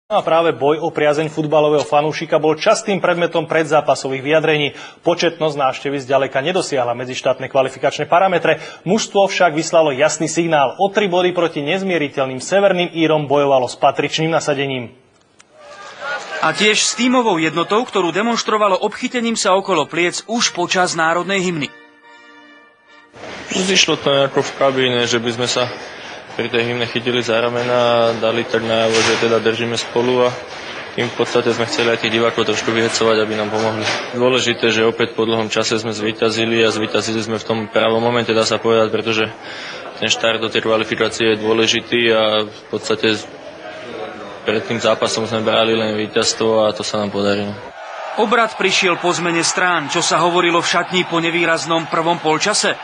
A práve boj o priazeň futbalového fanúšika bol častým predmetom predzápasových vyjadrení. Početnosť návštevy zďaleka nedosiahla medzištátne kvalifikačné parametre. Mužstvo však vyslalo jasný signál. O 3 body proti nezmieriteľným Severným Írom bojovalo s patričným nasadením. A tiež s tímovou jednotou, ktorú demonštrovalo obchytením sa okolo pliec už počas národnej hymny. Zišlo to nejako v kabíne, že by sme sa pri tej hymne chytili za ramena a dali tak najavo, že teda držíme spolu a tým v podstate sme chceli aj tých divákov trošku vyhecovať, aby nám pomohli. Dôležité, že opäť po dlhom čase sme zvíťazili a zvíťazili sme v tom pravom momente, dá sa povedať, pretože ten štart do tej kvalifikácie je dôležitý a v podstate pred tým zápasom sme brali len víťazstvo a to sa nám podarilo. Obrat prišiel po zmene strán, čo sa hovorilo v šatni po nevýraznom prvom polčase.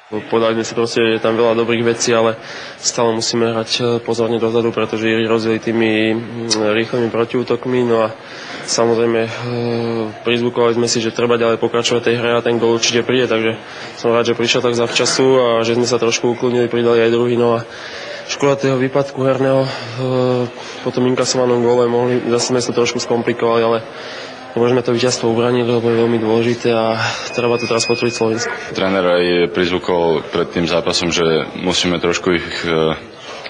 Podali sme si proste, je tam veľa dobrých vecí, ale stále musíme hrať pozorne dozadu, pretože Íri rozdieli tými rýchlymi protiútokmi. No a samozrejme prizvukovali sme si, že treba ďalej pokračovať tej hre a ten gól určite príde, takže som rád, že prišiel tak zavčasu a že sme sa trošku ukludnili, pridali aj druhý. No a škoda toho výpadku herného po tom inkasovanom góle zase sme sa trošku skomplikovali, ale môžeme to víťazstvo ubraniť, lebo je veľmi dôležité a treba to teraz potvrdiť Slovensko. Tréner aj prizvukol pred tým zápasom, že musíme trošku ich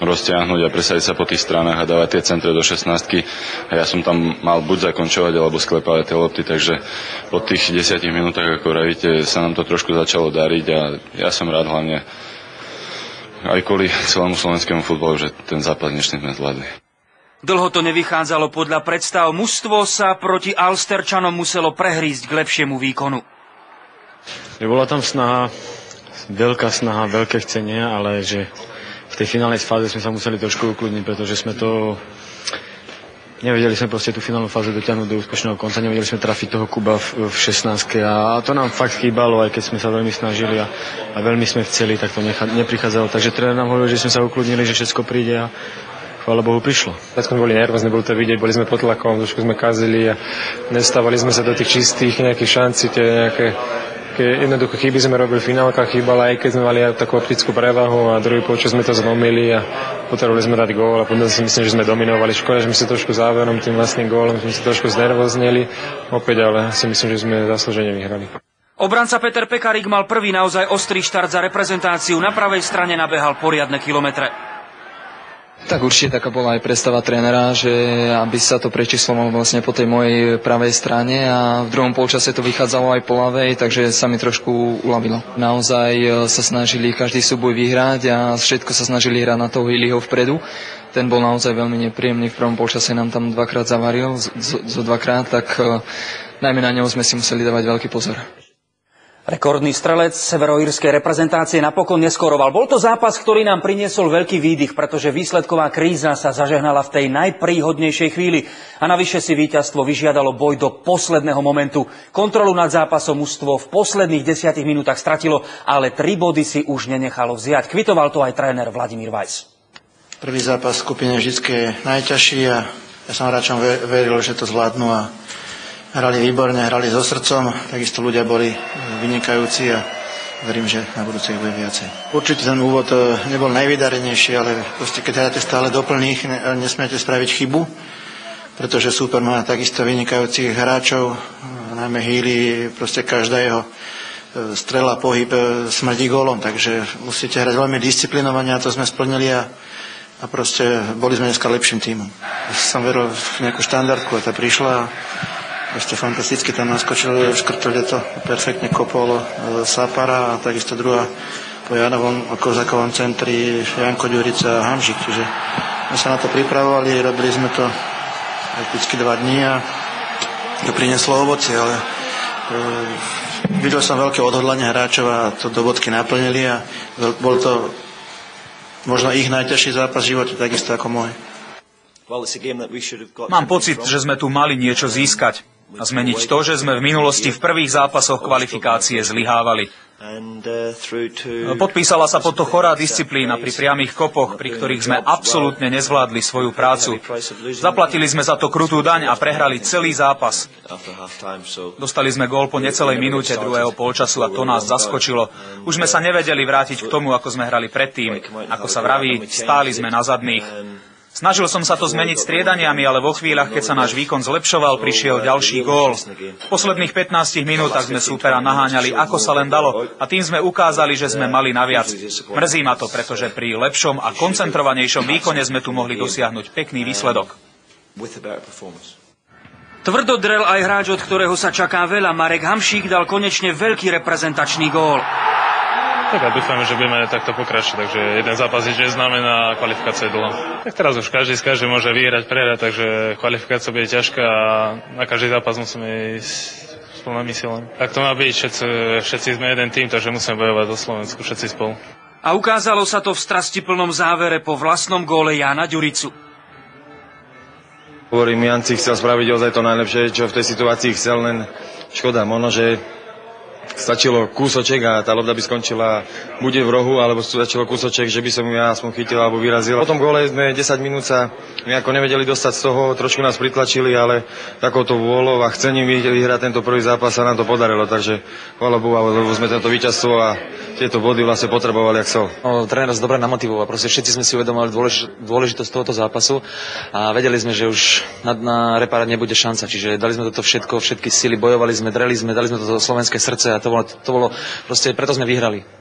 roztiahnuť a presadiť sa po tých stranách a dávať tie centre do 16-ky. A ja som tam mal buď zakončovať, alebo sklepávať tie lopty, takže po tých 10 minútach, ako vravíte, sa nám to trošku začalo dariť a ja som rád hlavne aj kvôli celému slovenskému futbalu, že ten zápas dnešný sme zvládli. Dlho to nevychádzalo podľa predstav. Mužstvo sa proti Alsterčanom muselo prehrísť k lepšiemu výkonu. Bola tam snaha, veľké chcenie, ale že v tej finálnej fáze sme sa museli trošku ukludniť, pretože sme to... Nevedeli sme proste tú finálnu fázu dotiahnuť do úspešného konca, nevedeli sme trafiť toho Kuba v 16. A to nám fakt chýbalo, aj keď sme sa veľmi snažili a veľmi sme chceli, tak to neprichádzalo. Takže tréner nám hovoril, že sme sa ukludnili, že všetko príde a chvála Bohu, prišlo. Tak sme boli nervózni, bolo to vidieť, boli sme pod tlakom, trošku sme kazili a nestávali sme sa do tých čistých nejakých šancí, tie nejaké jednoduché chyby sme robili v finálkach, chýbala aj keď sme mali takú optickú prevahu a druhý počas sme to zlomili a potrebovali sme dať gól a potom si myslím, že sme dominovali. Škoda, že sme sa trošku záverom tým vlastným gólom sme sa trošku znervoznili opäť, ale si myslím, že sme zaslúžene vyhrali. Obranca Peter Pekarík mal prvý naozaj ostrý štart za reprezentáciu. Na pravej strane nabehal poriadne kilometre. Tak určite taká bola aj predstava trénera, že aby sa to prečíslovalo vlastne po tej mojej pravej strane a v druhom polčase to vychádzalo aj po ľavej, takže sa mi trošku uľavilo. Naozaj sa snažili každý súboj vyhrať a všetko sa snažili hrať na toho Iliho vpredu. Ten bol naozaj veľmi nepríjemný, v prvom polčase nám tam dvakrát zavaril, zo dvakrát, tak najmä na neho sme si museli dávať veľký pozor. Rekordný strelec severoírskej reprezentácie napokon neskoroval. Bol to zápas, ktorý nám priniesol veľký výdych, pretože výsledková kríza sa zažehnala v tej najpríhodnejšej chvíli. A navyše si víťazstvo vyžiadalo boj do posledného momentu. Kontrolu nad zápasom mužstvo v posledných 10 minútach stratilo, ale 3 body si už nenechalo vziať. Kvitoval to aj tréner Vladimír Vajs. Prvý zápas v skupine vždy je najťažší a ja som hráčom veril, že to zvládnu a hrali výborne, hrali so srdcom, takisto ľudia boli vynikajúci a verím, že na budúce ich bude viacej. Určite ten úvod nebol najvydarenejší, ale proste keď hráte stále doplných, nesmiete spraviť chybu, pretože súper má takisto vynikajúcich hráčov, najmä Healy, proste každá jeho strela, pohyb smrdí gólom, takže musíte hrať veľmi disciplinovane a to sme splnili a proste boli sme dneska lepším tímom. Som veril v nejakú štandardku a tá prišla. Ešte fantasticky tam naskočil, škrtol to, perfektne kopol Sapara a takisto druhá po Janovom Kozakovom centri Janko Ďurica a Hamžik. Čiže my sa na to pripravovali, robili sme to prakticky 2 dní a to prinieslo ovocie, ale videl som veľké odhodlanie hráčov a to do bodky naplnili a bol to možno ich najťažší zápas v živote, takisto ako môj. Mám pocit, že sme tu mali niečo získať a zmeniť to, že sme v minulosti v prvých zápasoch kvalifikácie zlyhávali. Podpísala sa pod to chorá disciplína pri priamych kopoch, pri ktorých sme absolútne nezvládli svoju prácu. Zaplatili sme za to krutú daň a prehrali celý zápas. Dostali sme gól po necelej minúte druhého polčasu a to nás zaskočilo. Už sme sa nevedeli vrátiť k tomu, ako sme hrali predtým. Ako sa vraví, stáli sme na zadných. Snažil som sa to zmeniť striedaniami, ale vo chvíľach, keď sa náš výkon zlepšoval, prišiel ďalší gól. V posledných 15 minútach sme súpera naháňali ako sa len dalo a tým sme ukázali, že sme mali naviac. Mrzí ma to, pretože pri lepšom a koncentrovanejšom výkone sme tu mohli dosiahnuť pekný výsledok. Tvrdo drel aj hráč, od ktorého sa čaká veľa. Marek Hamšík dal konečne veľký reprezentačný gól. Tak a dúfame, že budeme takto pokračovať, takže jeden zápas nič neznamená, kvalifikácia je dlhá. Tak teraz už každý z každého môže vyhrať, prehrať, takže kvalifikácia bude ťažká a na každý zápas musíme ísť s plnými silami. Tak to má byť, všetci sme jeden tým, takže musíme bojovať za Slovensku, všetci spolu. A ukázalo sa to v strastiplnom závere po vlastnom góle Jána Ďuricu. Hovorím, Jan si chcel spraviť ozaj to najlepšie, čo v tej situácii chcel, len škoda, možno, že stačilo kúsoček a tá lopta by skončila bude v rohu, alebo stačilo kúsoček, že by som ju ja aspoň chytil alebo vyrazil. Po tom góle sme 10 minút sa nejako nevedeli dostať z toho, trošku nás pritlačili, ale takouto vôľou a chcením vyhrať tento prvý zápas sa nám to podarilo, takže chvála Bohu, lebo sme tento víťazstvo a tieto body vlastne potrebovali, jak chcel. Tréner nás dobre namotivoval, proste všetci sme si uvedomili dôležitosť tohoto zápasu a vedeli sme, že už na reparát nebude šanca, čiže dali sme toto všetko, všetky sily, bojovali sme, dreli sme, dali sme to slovenské srdce a to bolo proste, preto sme vyhrali.